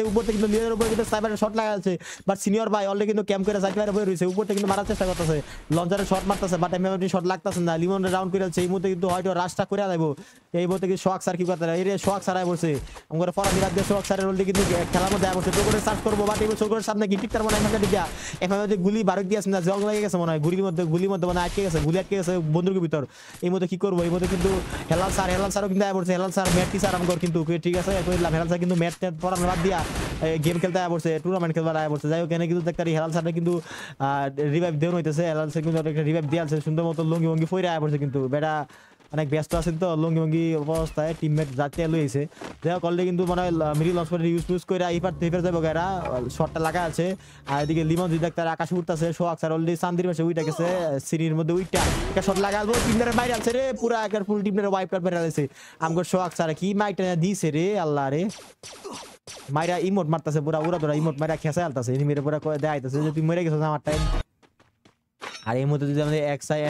উপর থেকে কিন্তু লিওনের উপর কিন্তু সাইবারের শট লাগা আছে বাট সিনিয়র ভাই অলরেডি কিন্তু ক্যাম্প করে সাইড বয়ে রয়েছে উপর থেকে কিন্তু মারার চেষ্টা করতেছে লঞ্চারে শট মারতেছে বাট এমএমটি শট লাগতেছে না লিমনের রাউন্ড করে আছে এই মুহূর্তে কিন্তু হয়তো রাশটা করে দেবো এই মুহূর্তে কিন্তু শোয়াক স্যার কি করতে এই রে শোয়াক স্যার আয় বসে আমার ফরাদ মিরাজ দিয়ে শোয়াক স্যারের অলরেডি কিন্তু খেলার মধ্যে আয় বসে তো করে সার্চ করবো বাট এই চোখের সামনে কি টিকটার মনে হয় দিকে এমএমটি গুলি বারুদ দিয়েছে না জং লেগে গেছে মনে হয় গুলির মধ্যে মানে আটকে গেছে গুলি আটকে গেছে বন্দুকের ভিতর এই মধ্যে কি করবো এই মধ্যে কিন্তু হেলাল স্যারও কিন্তু আয় পড়ছে হেলাল স্যার ম্যাট টি স্যার আমার কিন্তু ঠিক আছে কইলাম হেলাল স্যার কিন্তু ম্যাট পড়ানো বাদ দিয়া গেম খেলতে আয় পড়ছে টুর্নামেন্ট খেলবার আয় পড়ছে যাই হোক এখানে কিন্তু দেখতে হেলাল স্যার কিন্তু রিভাইভ দেওয়া হইতেছে হেলাল স্যার কিন্তু একটা রিভাইভ দিয়ে আছে সুন্দর মতো লঙ্গি ভঙ্গি ফইরে আয় পড়ছে কিন্তু বেটা অনেক ব্যস্ত আছেন তো লঙ্গি ভঙ্গি অবস্থায় টিমমেট যাতে লইছে যাই হোক অলরেডি কিন্তু মানে মিডিল লঞ্চ করে ইউজ করে এইবার যাবো এরা শটটা লাগা আছে আর এদিকে লিমন যদি দেখতে আকাশে উঠতেছে সোহাগ স্যার অলরেডি চান্দির পাশে উইটা গেছে সিঁড়ির মধ্যে উইটা একটা শট লাগাবো টিমের বাইরে আছে রে পুরা একের ফুল টিমের ওয়াইপ কাট বের আছে আমগো সোহাগ স্যার কি মাইটা দিছে রে আল্লাহ রে মাইরা ইমোট মারতেছে পুরা উড়া ধরা ইমোট মাইরা খেসে আলতাছে এনিমিরে পুরা দেখাইতেছে যে তুই মরে গেছিস আমার টাইম আর এই মুহূর্তে যদি আমাদের এক্স আই